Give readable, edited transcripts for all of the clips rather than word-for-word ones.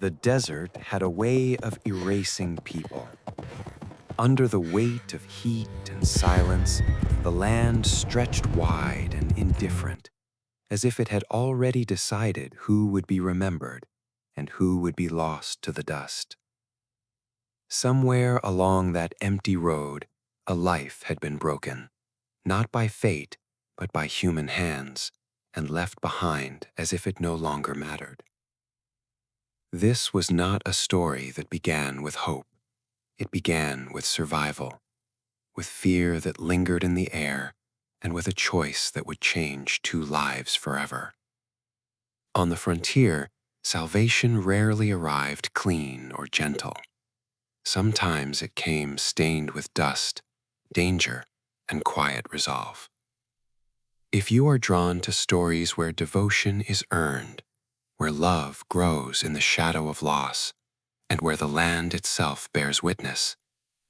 The desert had a way of erasing people. Under the weight of heat and silence, the land stretched wide and indifferent, as if it had already decided who would be remembered and who would be lost to the dust. Somewhere along that empty road, a life had been broken, not by fate, but by human hands, and left behind as if it no longer mattered. This was not a story that began with hope. It began with survival, with fear that lingered in the air, and with a choice that would change two lives forever. On the frontier, salvation rarely arrived clean or gentle. Sometimes it came stained with dust, danger, and quiet resolve. If you are drawn to stories where devotion is earned, where love grows in the shadow of loss, and where the land itself bears witness,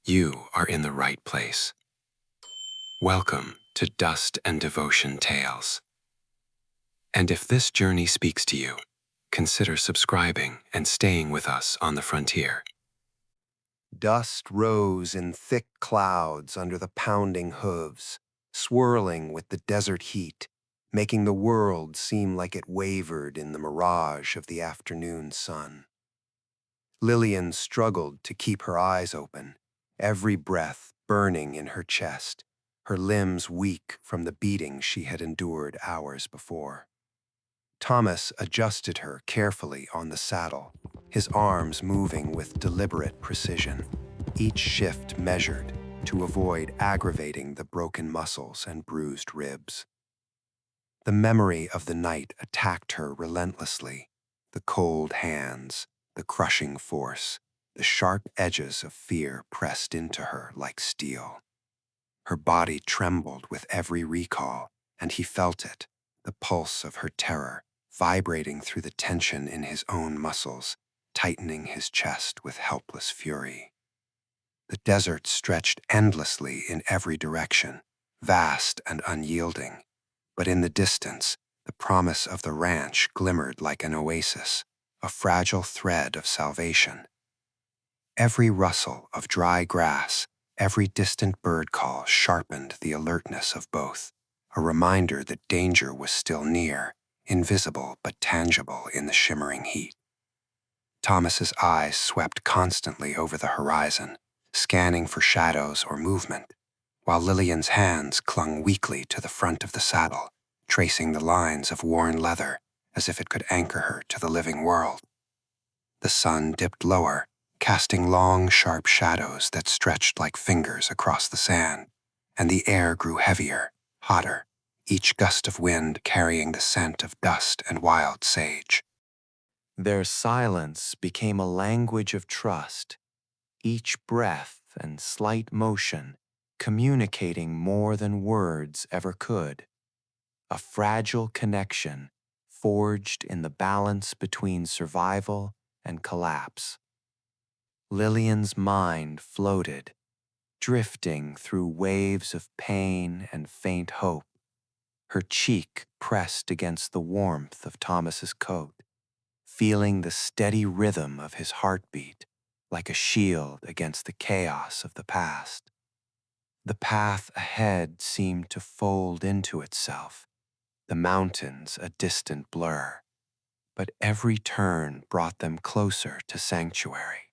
you are in the right place. Welcome to Dust and Devotion Tales. And if this journey speaks to you, consider subscribing and staying with us on the frontier. Dust rose in thick clouds under the pounding hooves, swirling with the desert heat, making the world seem like it wavered in the mirage of the afternoon sun. Lillian struggled to keep her eyes open, every breath burning in her chest, her limbs weak from the beating she had endured hours before. Thomas adjusted her carefully on the saddle, his arms moving with deliberate precision, each shift measured to avoid aggravating the broken muscles and bruised ribs. The memory of the night attacked her relentlessly, the cold hands, the crushing force, the sharp edges of fear pressed into her like steel. Her body trembled with every recall, and he felt it, the pulse of her terror, vibrating through the tension in his own muscles, tightening his chest with helpless fury. The desert stretched endlessly in every direction, vast and unyielding, but in the distance, the promise of the ranch glimmered like an oasis, a fragile thread of salvation. Every rustle of dry grass, every distant bird call sharpened the alertness of both, a reminder that danger was still near, invisible but tangible in the shimmering heat. Thomas's eyes swept constantly over the horizon, scanning for shadows or movement, while Lillian's hands clung weakly to the front of the saddle, tracing the lines of worn leather as if it could anchor her to the living world. The sun dipped lower, casting long, sharp shadows that stretched like fingers across the sand, and the air grew heavier, hotter, each gust of wind carrying the scent of dust and wild sage. Their silence became a language of trust, each breath and slight motion communicating more than words ever could, a fragile connection forged in the balance between survival and collapse. Lillian's mind floated, drifting through waves of pain and faint hope, her cheek pressed against the warmth of Thomas's coat, feeling the steady rhythm of his heartbeat like a shield against the chaos of the past. The path ahead seemed to fold into itself, the mountains a distant blur, but every turn brought them closer to sanctuary.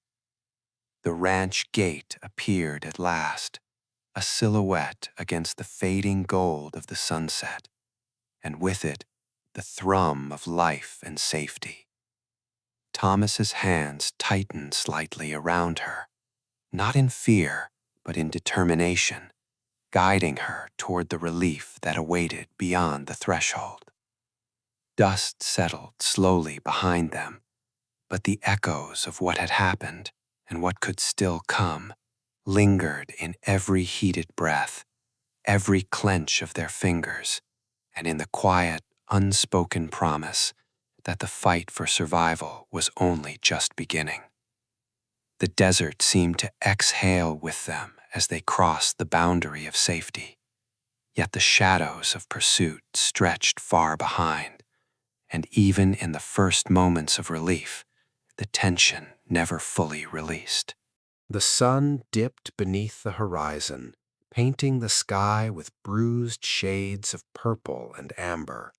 The ranch gate appeared at last, a silhouette against the fading gold of the sunset, and with it, the thrum of life and safety. Thomas's hands tightened slightly around her, not in fear, but in determination, guiding her toward the relief that awaited beyond the threshold. Dust settled slowly behind them, but the echoes of what had happened and what could still come lingered in every heated breath, every clench of their fingers, and in the quiet, unspoken promise that the fight for survival was only just beginning. The desert seemed to exhale with them as they crossed the boundary of safety, yet the shadows of pursuit stretched far behind, and even in the first moments of relief, the tension never fully released. The sun dipped beneath the horizon, painting the sky with bruised shades of purple and amber,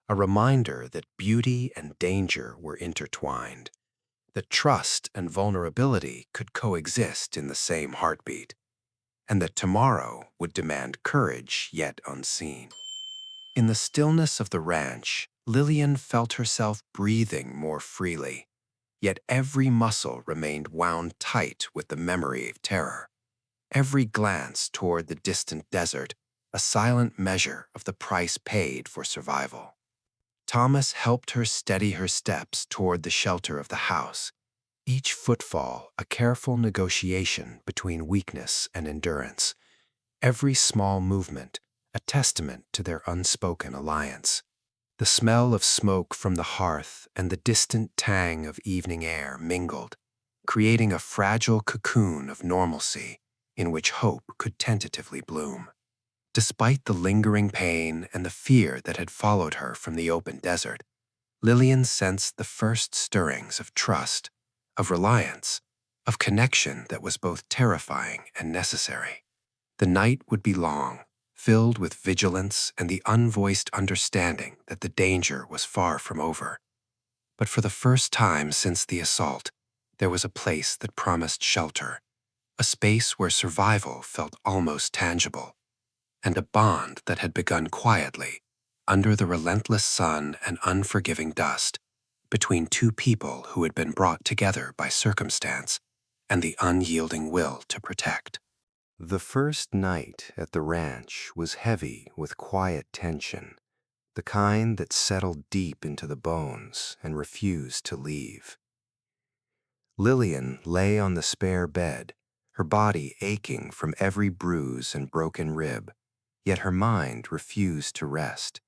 a reminder that beauty and danger were intertwined, that trust and vulnerability could coexist in the same heartbeat, and that tomorrow would demand courage yet unseen. In the stillness of the ranch, Lillian felt herself breathing more freely, yet every muscle remained wound tight with the memory of terror. Every glance toward the distant desert, a silent measure of the price paid for survival. Thomas helped her steady her steps toward the shelter of the house, each footfall a careful negotiation between weakness and endurance, every small movement a testament to their unspoken alliance. The smell of smoke from the hearth and the distant tang of evening air mingled, creating a fragile cocoon of normalcy in which hope could tentatively bloom. Despite the lingering pain and the fear that had followed her from the open desert, Lillian sensed the first stirrings of trust, of reliance, of connection that was both terrifying and necessary. The night would be long, filled with vigilance and the unvoiced understanding that the danger was far from over. But for the first time since the assault, there was a place that promised shelter, a space where survival felt almost tangible, and a bond that had begun quietly, under the relentless sun and unforgiving dust, between two people who had been brought together by circumstance and the unyielding will to protect. The first night at the ranch was heavy with quiet tension, the kind that settled deep into the bones and refused to leave. Lillian lay on the spare bed, her body aching from every bruise and broken rib, yet her mind refused to rest.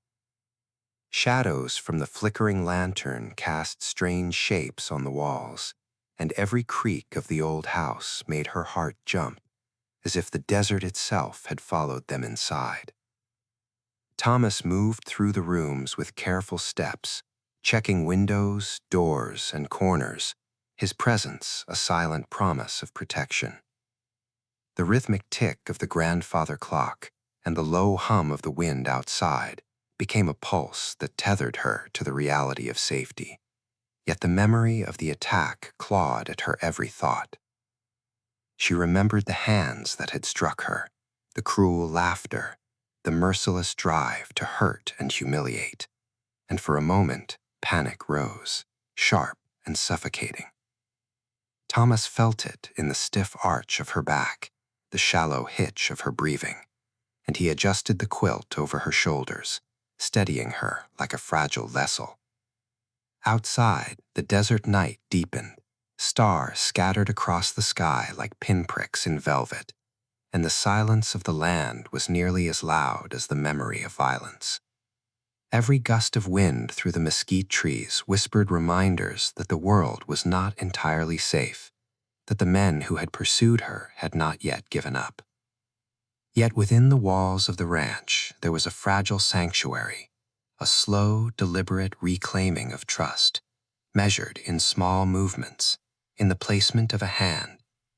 Shadows from the flickering lantern cast strange shapes on the walls, and every creak of the old house made her heart jump, as if the desert itself had followed them inside. Thomas moved through the rooms with careful steps, checking windows, doors, and corners, his presence a silent promise of protection. The rhythmic tick of the grandfather clock and the low hum of the wind outside became a pulse that tethered her to the reality of safety. Yet the memory of the attack clawed at her every thought. She remembered the hands that had struck her, the cruel laughter, the merciless drive to hurt and humiliate. And for a moment, panic rose, sharp and suffocating. Thomas felt it in the stiff arch of her back, the shallow hitch of her breathing, and he adjusted the quilt over her shoulders, steadying her like a fragile vessel. Outside, the desert night deepened, stars scattered across the sky like pinpricks in velvet, and the silence of the land was nearly as loud as the memory of violence. Every gust of wind through the mesquite trees whispered reminders that the world was not entirely safe, that the men who had pursued her had not yet given up. Yet within the walls of the ranch, there was a fragile sanctuary, a slow, deliberate reclaiming of trust, measured in small movements, in the placement of a hand,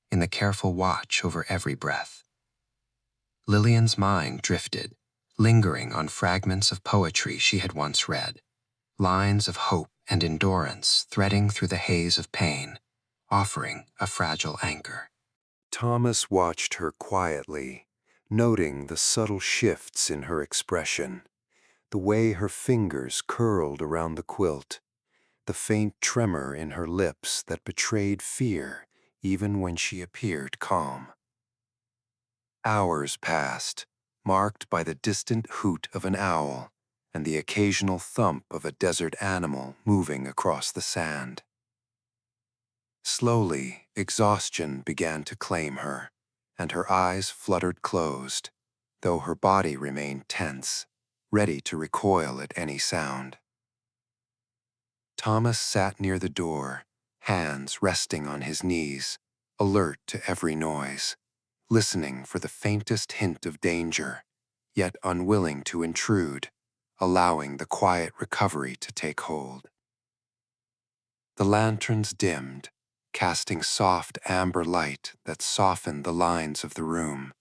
in the careful watch over every breath. Lillian's mind drifted, lingering on fragments of poetry she had once read, lines of hope and endurance threading through the haze of pain, offering a fragile anchor. Thomas watched her quietly, noting the subtle shifts in her expression, the way her fingers curled around the quilt, the faint tremor in her lips that betrayed fear even when she appeared calm. Hours passed, marked by the distant hoot of an owl and the occasional thump of a desert animal moving across the sand. Slowly, exhaustion began to claim her, and her eyes fluttered closed, though her body remained tense, ready to recoil at any sound. Thomas sat near the door, hands resting on his knees, alert to every noise, listening for the faintest hint of danger, yet unwilling to intrude, allowing the quiet recovery to take hold. The lanterns dimmed, casting soft amber light that softened the lines of the room,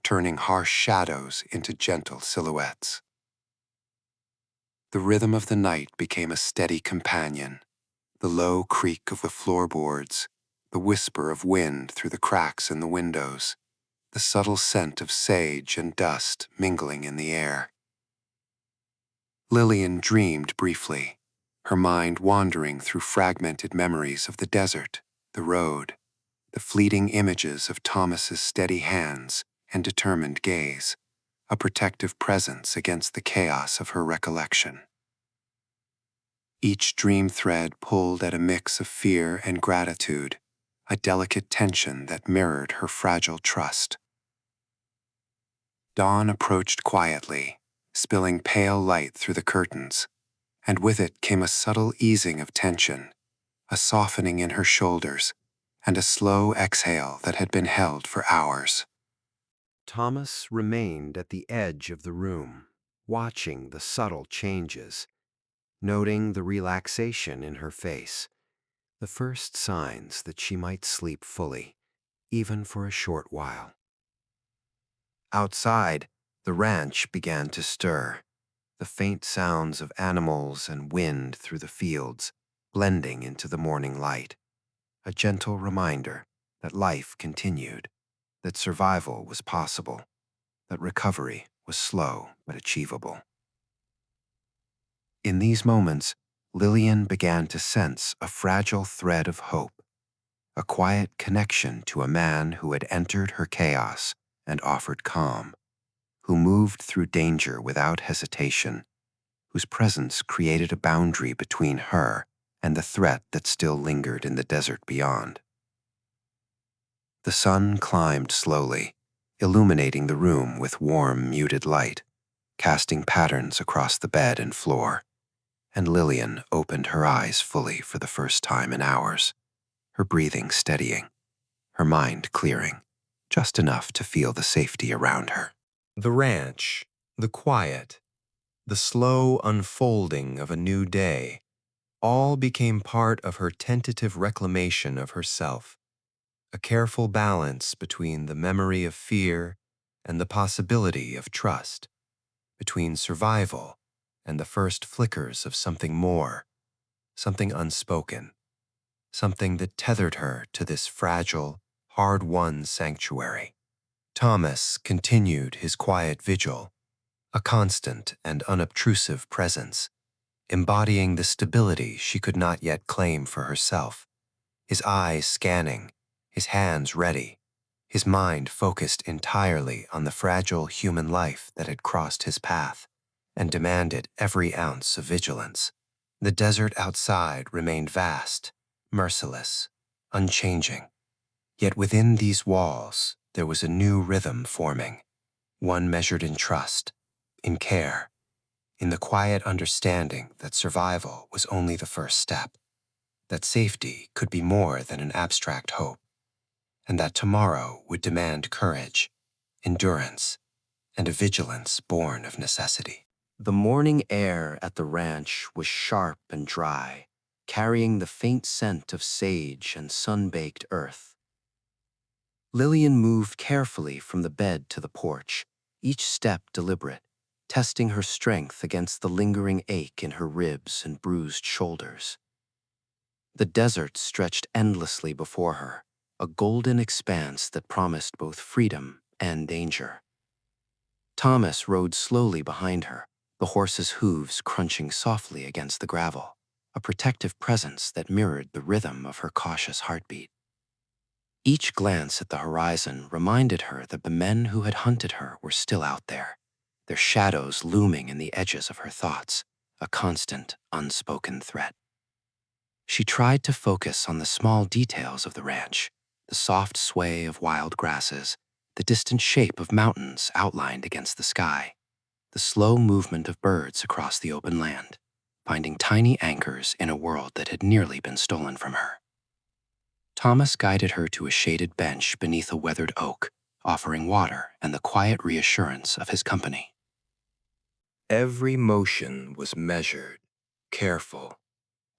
turning harsh shadows into gentle silhouettes. The rhythm of the night became a steady companion, the low creak of the floorboards, the whisper of wind through the cracks in the windows, the subtle scent of sage and dust mingling in the air. Lillian dreamed briefly, her mind wandering through fragmented memories of the desert, the road, the fleeting images of Thomas's steady hands and determined gaze, a protective presence against the chaos of her recollection. Each dream thread pulled at a mix of fear and gratitude, a delicate tension that mirrored her fragile trust. Dawn approached quietly, spilling pale light through the curtains, and with it came a subtle easing of tension, a softening in her shoulders, and a slow exhale that had been held for hours. Thomas remained at the edge of the room, watching the subtle changes, noting the relaxation in her face, the first signs that she might sleep fully, even for a short while. Outside, the ranch began to stir, the faint sounds of animals and wind through the fields blending into the morning light, a gentle reminder that life continued, that survival was possible, that recovery was slow but achievable. In these moments, Lillian began to sense a fragile thread of hope, a quiet connection to a man who had entered her chaos and offered calm, who moved through danger without hesitation, whose presence created a boundary between her and the threat that still lingered in the desert beyond. The sun climbed slowly, illuminating the room with warm, muted light, casting patterns across the bed and floor, and Lillian opened her eyes fully for the first time in hours, her breathing steadying, her mind clearing, just enough to feel the safety around her. The ranch, the quiet, the slow unfolding of a new day, all became part of her tentative reclamation of herself, a careful balance between the memory of fear and the possibility of trust, between survival and the first flickers of something more, something unspoken, something that tethered her to this fragile, hard-won sanctuary. Thomas continued his quiet vigil, a constant and unobtrusive presence, embodying the stability she could not yet claim for herself, his eyes scanning, his hands ready, his mind focused entirely on the fragile human life that had crossed his path and demanded every ounce of vigilance. The desert outside remained vast, merciless, unchanging. Yet within these walls, there was a new rhythm forming, one measured in trust, in care, in the quiet understanding that survival was only the first step, that safety could be more than an abstract hope, and that tomorrow would demand courage, endurance, and a vigilance born of necessity. The morning air at the ranch was sharp and dry, carrying the faint scent of sage and sun-baked earth. Lillian moved carefully from the bed to the porch, each step deliberate, testing her strength against the lingering ache in her ribs and bruised shoulders. The desert stretched endlessly before her, a golden expanse that promised both freedom and danger. Thomas rode slowly behind her, the horse's hooves crunching softly against the gravel, a protective presence that mirrored the rhythm of her cautious heartbeat. Each glance at the horizon reminded her that the men who had hunted her were still out there, their shadows looming in the edges of her thoughts, a constant, unspoken threat. She tried to focus on the small details of the ranch, the soft sway of wild grasses, the distant shape of mountains outlined against the sky, the slow movement of birds across the open land, finding tiny anchors in a world that had nearly been stolen from her. Thomas guided her to a shaded bench beneath a weathered oak, offering water and the quiet reassurance of his company. Every motion was measured, careful,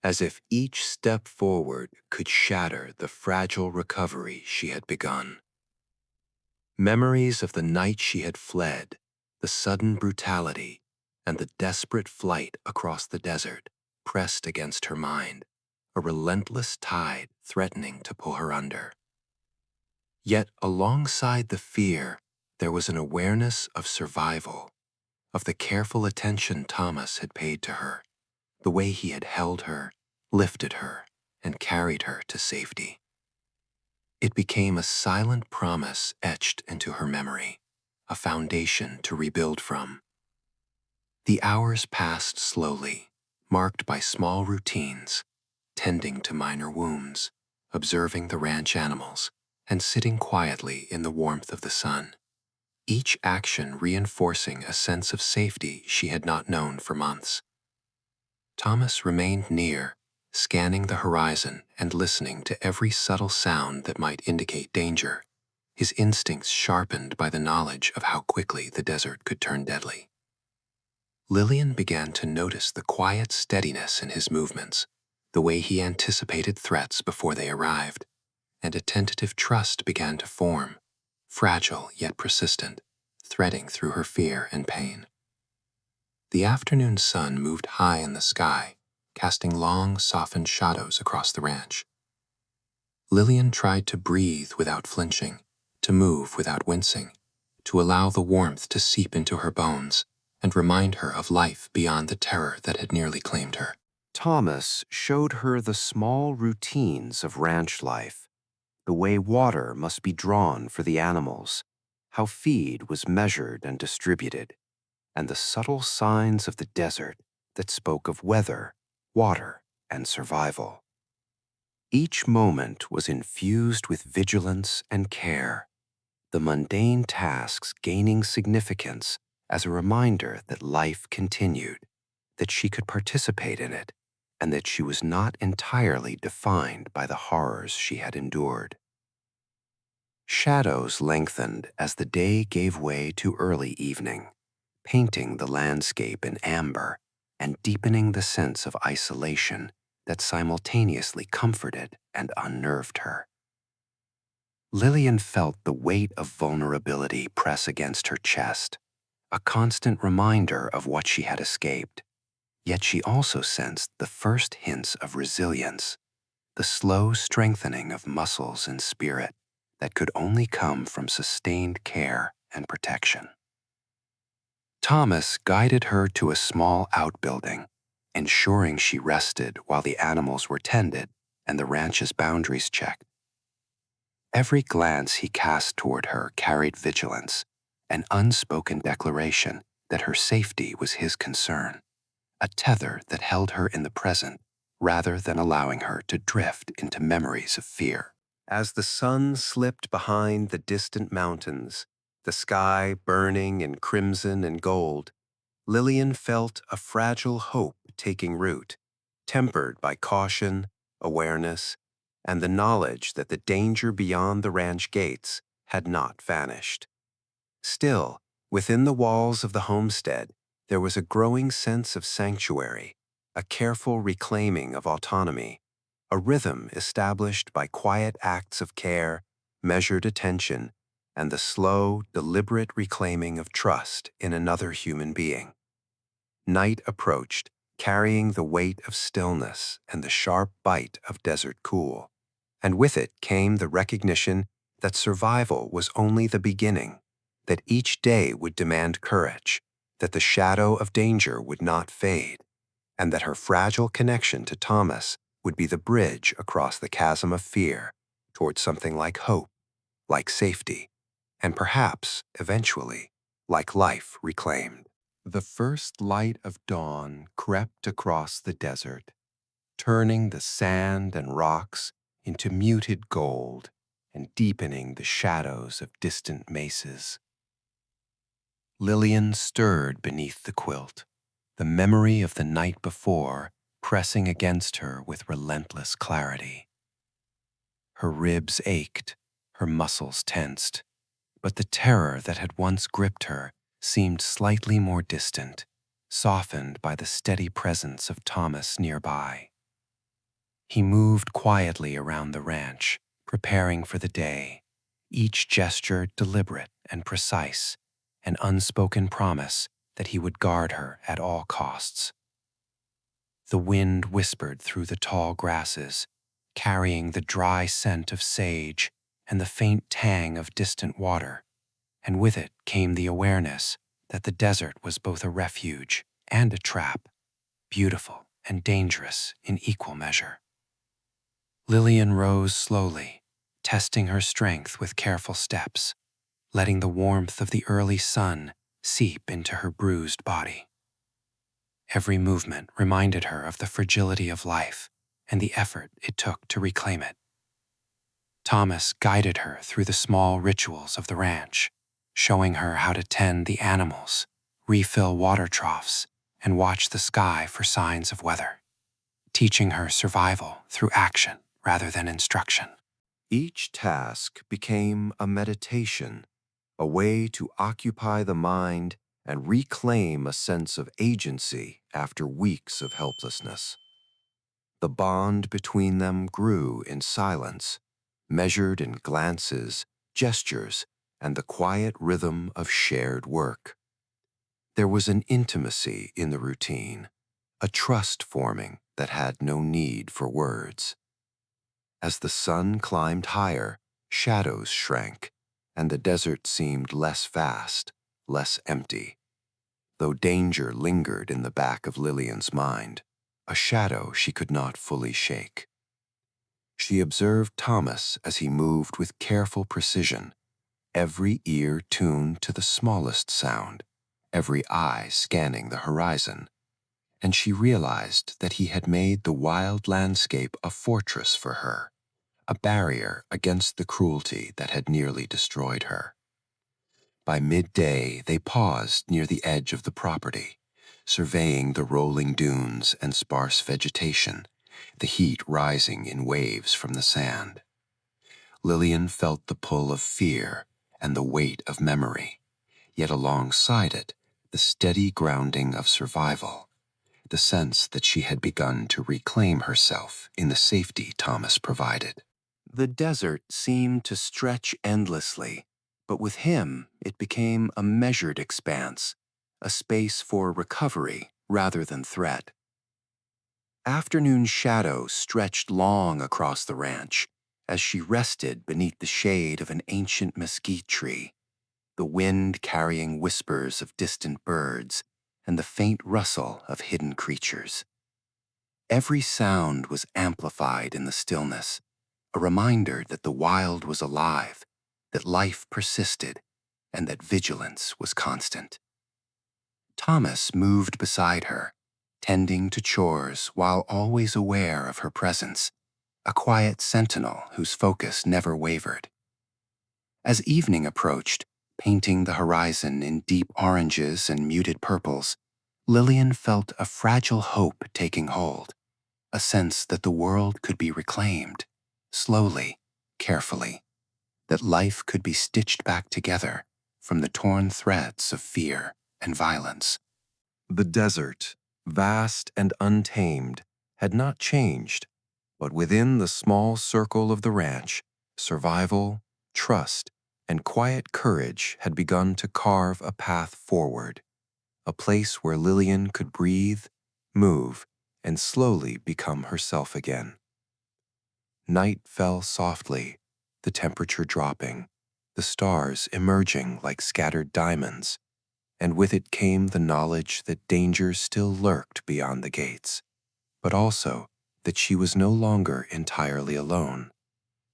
as if each step forward could shatter the fragile recovery she had begun. Memories of the night she had fled, the sudden brutality, and the desperate flight across the desert pressed against her mind, a relentless tide threatening to pull her under. Yet alongside the fear, there was an awareness of survival, of the careful attention Thomas had paid to her, the way he had held her, lifted her, and carried her to safety. It became a silent promise etched into her memory, a foundation to rebuild from. The hours passed slowly, marked by small routines, tending to minor wounds, observing the ranch animals, and sitting quietly in the warmth of the sun, each action reinforcing a sense of safety she had not known for months. Thomas remained near, scanning the horizon and listening to every subtle sound that might indicate danger, his instincts sharpened by the knowledge of how quickly the desert could turn deadly. Lillian began to notice the quiet steadiness in his movements, the way he anticipated threats before they arrived, and a tentative trust began to form, fragile yet persistent, threading through her fear and pain. The afternoon sun moved high in the sky, casting long, softened shadows across the ranch. Lillian tried to breathe without flinching, to move without wincing, to allow the warmth to seep into her bones and remind her of life beyond the terror that had nearly claimed her. Thomas showed her the small routines of ranch life, the way water must be drawn for the animals, how feed was measured and distributed, and the subtle signs of the desert that spoke of weather, water, and survival. Each moment was infused with vigilance and care, the mundane tasks gaining significance as a reminder that life continued, that she could participate in it, and that she was not entirely defined by the horrors she had endured. Shadows lengthened as the day gave way to early evening, painting the landscape in amber and deepening the sense of isolation that simultaneously comforted and unnerved her. Lillian felt the weight of vulnerability press against her chest, a constant reminder of what she had escaped. Yet she also sensed the first hints of resilience, the slow strengthening of muscles and spirit that could only come from sustained care and protection. Thomas guided her to a small outbuilding, ensuring she rested while the animals were tended and the ranch's boundaries checked. Every glance he cast toward her carried vigilance, an unspoken declaration that her safety was his concern, a tether that held her in the present rather than allowing her to drift into memories of fear. As the sun slipped behind the distant mountains, the sky burning in crimson and gold, Lillian felt a fragile hope taking root, tempered by caution, awareness, and the knowledge that the danger beyond the ranch gates had not vanished. Still, within the walls of the homestead, there was a growing sense of sanctuary, a careful reclaiming of autonomy, a rhythm established by quiet acts of care, measured attention, and the slow, deliberate reclaiming of trust in another human being. Night approached, carrying the weight of stillness and the sharp bite of desert cool, and with it came the recognition that survival was only the beginning, that each day would demand courage, that the shadow of danger would not fade, and that her fragile connection to Thomas would be the bridge across the chasm of fear toward something like hope, like safety, and perhaps, eventually, like life reclaimed. The first light of dawn crept across the desert, turning the sand and rocks into muted gold and deepening the shadows of distant mesas. Lillian stirred beneath the quilt, the memory of the night before pressing against her with relentless clarity. Her ribs ached, her muscles tensed, but the terror that had once gripped her seemed slightly more distant, softened by the steady presence of Thomas nearby. He moved quietly around the ranch, preparing for the day, each gesture deliberate and precise, an unspoken promise that he would guard her at all costs. The wind whispered through the tall grasses, carrying the dry scent of sage and the faint tang of distant water, and with it came the awareness that the desert was both a refuge and a trap, beautiful and dangerous in equal measure. Lillian rose slowly, testing her strength with careful steps, letting the warmth of the early sun seep into her bruised body. Every movement reminded her of the fragility of life and the effort it took to reclaim it. Thomas guided her through the small rituals of the ranch, showing her how to tend the animals, refill water troughs, and watch the sky for signs of weather, teaching her survival through action rather than instruction. Each task became a meditation, a way to occupy the mind and reclaim a sense of agency after weeks of helplessness. The bond between them grew in silence, measured in glances, gestures, and the quiet rhythm of shared work. There was an intimacy in the routine, a trust forming that had no need for words. As the sun climbed higher, shadows shrank, and the desert seemed less vast, less empty. Though danger lingered in the back of Lillian's mind, a shadow she could not fully shake. She observed Thomas as he moved with careful precision, every ear tuned to the smallest sound, every eye scanning the horizon, and she realized that he had made the wild landscape a fortress for her, a barrier against the cruelty that had nearly destroyed her. By midday, they paused near the edge of the property, surveying the rolling dunes and sparse vegetation, the heat rising in waves from the sand. Lillian felt the pull of fear and the weight of memory, yet alongside it, the steady grounding of survival, the sense that she had begun to reclaim herself in the safety Thomas provided. The desert seemed to stretch endlessly, but with him it became a measured expanse, a space for recovery rather than threat. Afternoon shadows stretched long across the ranch as she rested beneath the shade of an ancient mesquite tree, the wind carrying whispers of distant birds and the faint rustle of hidden creatures. Every sound was amplified in the stillness, a reminder that the wild was alive, that life persisted, and that vigilance was constant. Thomas moved beside her, tending to chores while always aware of her presence, a quiet sentinel whose focus never wavered. As evening approached, painting the horizon in deep oranges and muted purples, Lillian felt a fragile hope taking hold, a sense that the world could be reclaimed, slowly, carefully, that life could be stitched back together from the torn threads of fear and violence. The desert, vast and untamed, had not changed, but within the small circle of the ranch, survival, trust, and quiet courage had begun to carve a path forward, a place where Lillian could breathe, move, and slowly become herself again. Night fell softly, the temperature dropping, the stars emerging like scattered diamonds, and with it came the knowledge that danger still lurked beyond the gates, but also that she was no longer entirely alone,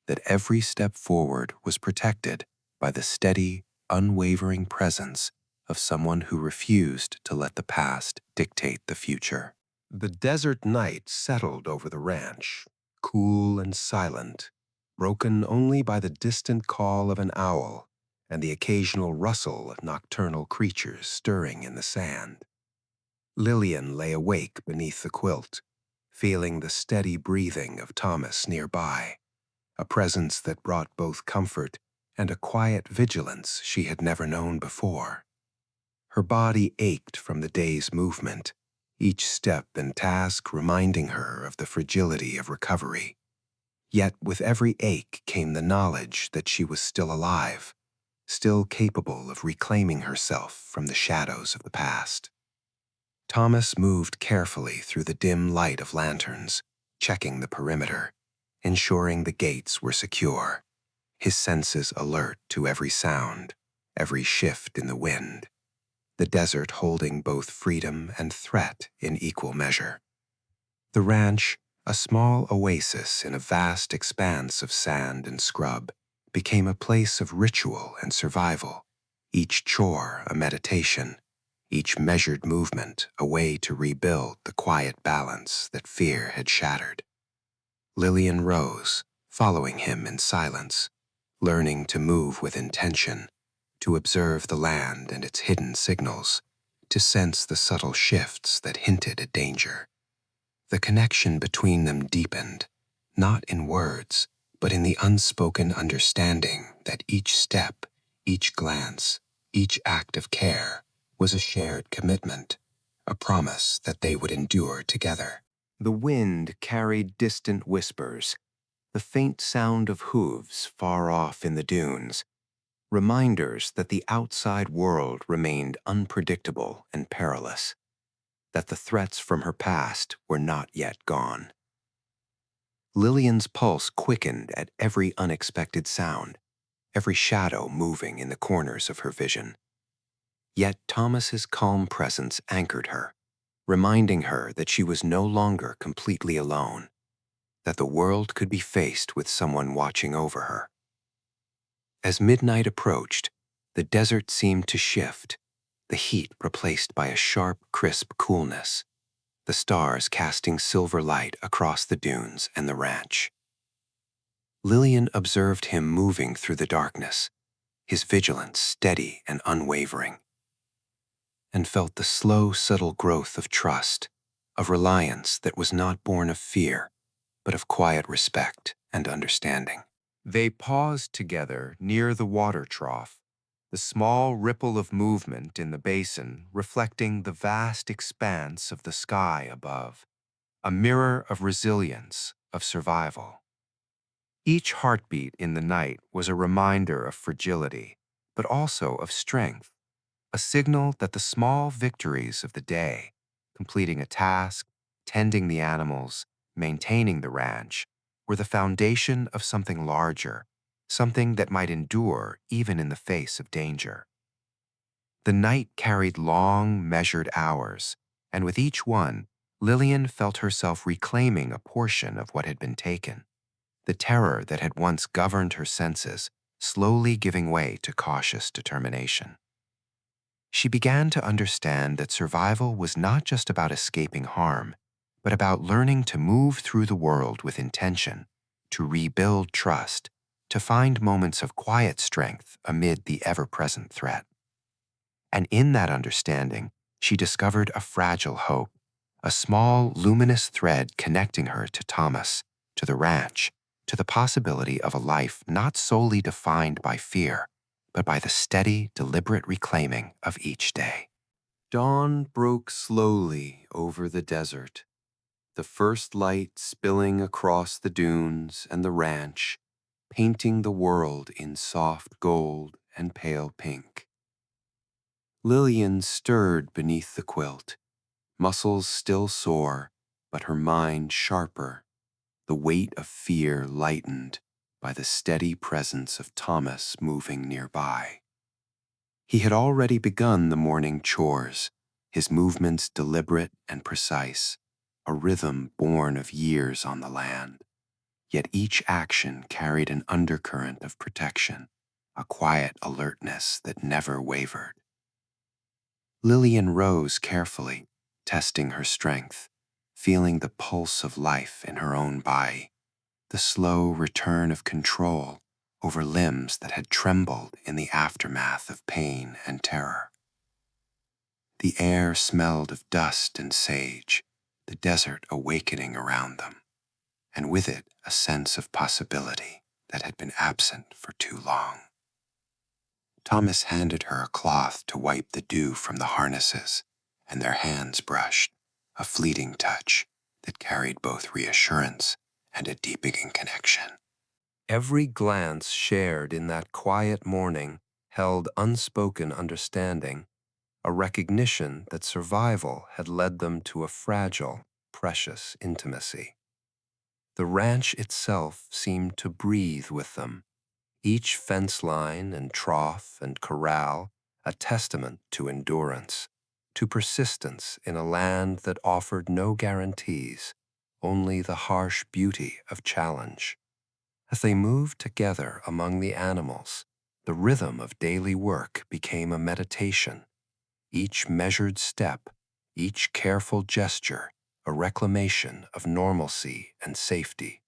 that every step forward was protected by the steady, unwavering presence of someone who refused to let the past dictate the future. The desert night settled over the ranch, cool and silent, broken only by the distant call of an owl and the occasional rustle of nocturnal creatures stirring in the sand. Lillian lay awake beneath the quilt, feeling the steady breathing of Thomas nearby, a presence that brought both comfort and a quiet vigilance she had never known before. Her body ached from the day's movement, each step and task reminding her of the fragility of recovery. Yet with every ache came the knowledge that she was still alive, still capable of reclaiming herself from the shadows of the past. Thomas moved carefully through the dim light of lanterns, checking the perimeter, ensuring the gates were secure, his senses alert to every sound, every shift in the wind, the desert holding both freedom and threat in equal measure. The ranch, a small oasis in a vast expanse of sand and scrub, became a place of ritual and survival, each chore a meditation, each measured movement a way to rebuild the quiet balance that fear had shattered. Lillian rose, following him in silence, learning to move with intention, to observe the land and its hidden signals, to sense the subtle shifts that hinted at danger. The connection between them deepened, not in words, but in the unspoken understanding that each step, each glance, each act of care was a shared commitment, a promise that they would endure together. The wind carried distant whispers, the faint sound of hooves far off in the dunes, reminders that the outside world remained unpredictable and perilous, that the threats from her past were not yet gone. Lillian's pulse quickened at every unexpected sound, every shadow moving in the corners of her vision. Yet Thomas's calm presence anchored her, reminding her that she was no longer completely alone, that the world could be faced with someone watching over her. As midnight approached, the desert seemed to shift, the heat replaced by a sharp, crisp coolness, the stars casting silver light across the dunes and the ranch. Lillian observed him moving through the darkness, his vigilance steady and unwavering, and felt the slow, subtle growth of trust, of reliance that was not born of fear, but of quiet respect and understanding. They paused together near the water trough, the small ripple of movement in the basin reflecting the vast expanse of the sky above, a mirror of resilience, of survival. Each heartbeat in the night was a reminder of fragility, but also of strength, a signal that the small victories of the day, completing a task, tending the animals, maintaining the ranch, were the foundation of something larger, something that might endure even in the face of danger. The night carried long, measured hours, and with each one, Lillian felt herself reclaiming a portion of what had been taken. The terror that had once governed her senses slowly giving way to cautious determination. She began to understand that survival was not just about escaping harm, but about learning to move through the world with intention, to rebuild trust, to find moments of quiet strength amid the ever-present threat. And in that understanding, she discovered a fragile hope, a small, luminous thread connecting her to Thomas, to the ranch, to the possibility of a life not solely defined by fear, but by the steady, deliberate reclaiming of each day. Dawn broke slowly over the desert, the first light spilling across the dunes and the ranch, painting the world in soft gold and pale pink. Lillian stirred beneath the quilt, muscles still sore, but her mind sharper, the weight of fear lightened by the steady presence of Thomas moving nearby. He had already begun the morning chores, his movements deliberate and precise, a rhythm born of years on the land. Yet each action carried an undercurrent of protection, a quiet alertness that never wavered. Lillian rose carefully, testing her strength, feeling the pulse of life in her own body, the slow return of control over limbs that had trembled in the aftermath of pain and terror. The air smelled of dust and sage, the desert awakening around them, and with it a sense of possibility that had been absent for too long. Thomas handed her a cloth to wipe the dew from the harnesses, and their hands brushed, a fleeting touch that carried both reassurance and a deepening connection. Every glance shared in that quiet morning held unspoken understanding, a recognition that survival had led them to a fragile, precious intimacy. The ranch itself seemed to breathe with them, each fence line and trough and corral a testament to endurance, to persistence in a land that offered no guarantees, only the harsh beauty of challenge. As they moved together among the animals, the rhythm of daily work became a meditation, each measured step, each careful gesture, a reclamation of normalcy and safety.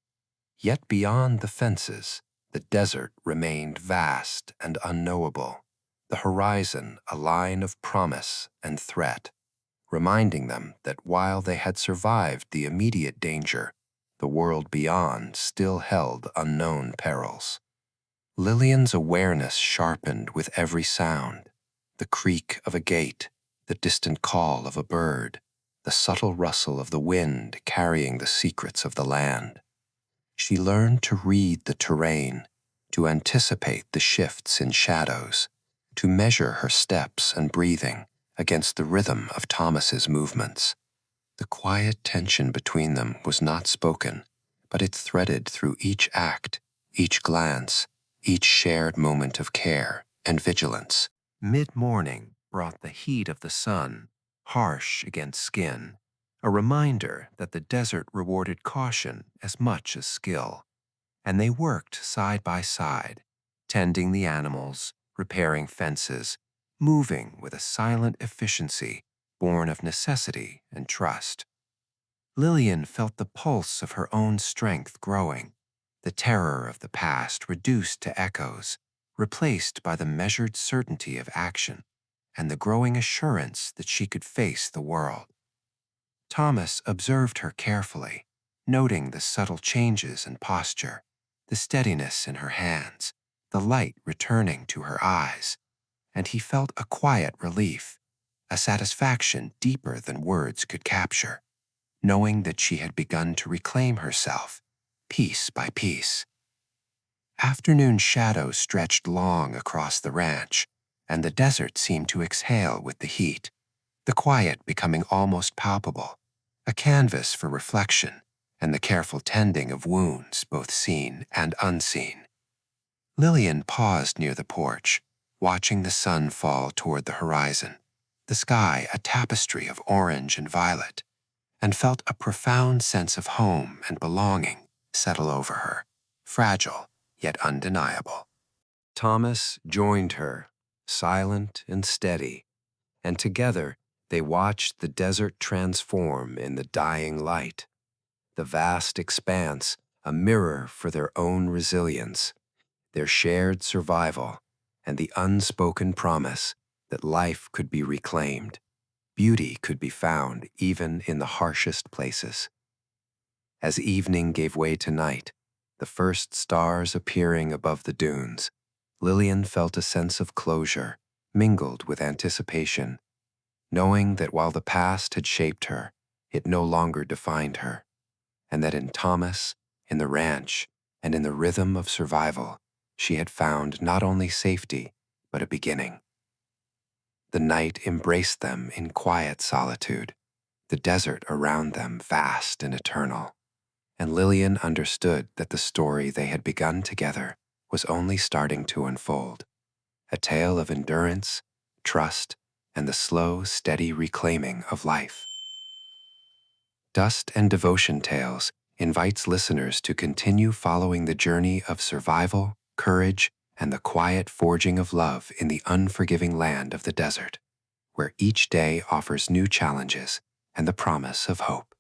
Yet beyond the fences, the desert remained vast and unknowable, the horizon a line of promise and threat, reminding them that while they had survived the immediate danger, the world beyond still held unknown perils. Lillian's awareness sharpened with every sound, the creak of a gate, the distant call of a bird, the subtle rustle of the wind carrying the secrets of the land. She learned to read the terrain, to anticipate the shifts in shadows, to measure her steps and breathing against the rhythm of Thomas's movements. The quiet tension between them was not spoken, but it threaded through each act, each glance, each shared moment of care and vigilance. Mid-morning brought the heat of the sun, harsh against skin, a reminder that the desert rewarded caution as much as skill. And they worked side by side, tending the animals, repairing fences, moving with a silent efficiency born of necessity and trust. Lillian felt the pulse of her own strength growing, the terror of the past reduced to echoes, replaced by the measured certainty of action and the growing assurance that she could face the world. Thomas observed her carefully, noting the subtle changes in posture, the steadiness in her hands, the light returning to her eyes, and he felt a quiet relief, a satisfaction deeper than words could capture, knowing that she had begun to reclaim herself, piece by piece. Afternoon shadows stretched long across the ranch, and the desert seemed to exhale with the heat, the quiet becoming almost palpable, a canvas for reflection and the careful tending of wounds both seen and unseen. Lillian paused near the porch, watching the sun fall toward the horizon, the sky a tapestry of orange and violet, and felt a profound sense of home and belonging settle over her, fragile yet undeniable. Thomas joined her, silent and steady, and together they watched the desert transform in the dying light, the vast expanse a mirror for their own resilience, their shared survival, and the unspoken promise that life could be reclaimed, beauty could be found even in the harshest places. As evening gave way to night, the first stars appearing above the dunes, Lillian felt a sense of closure, mingled with anticipation, knowing that while the past had shaped her, it no longer defined her, and that in Thomas, in the ranch, and in the rhythm of survival, she had found not only safety, but a beginning. The night embraced them in quiet solitude, the desert around them vast and eternal, and Lillian understood that the story they had begun together was only starting to unfold, a tale of endurance, trust, and the slow, steady reclaiming of life. Dust and Devotion Tales invites listeners to continue following the journey of survival, courage, and the quiet forging of love in the unforgiving land of the desert, where each day offers new challenges and the promise of hope.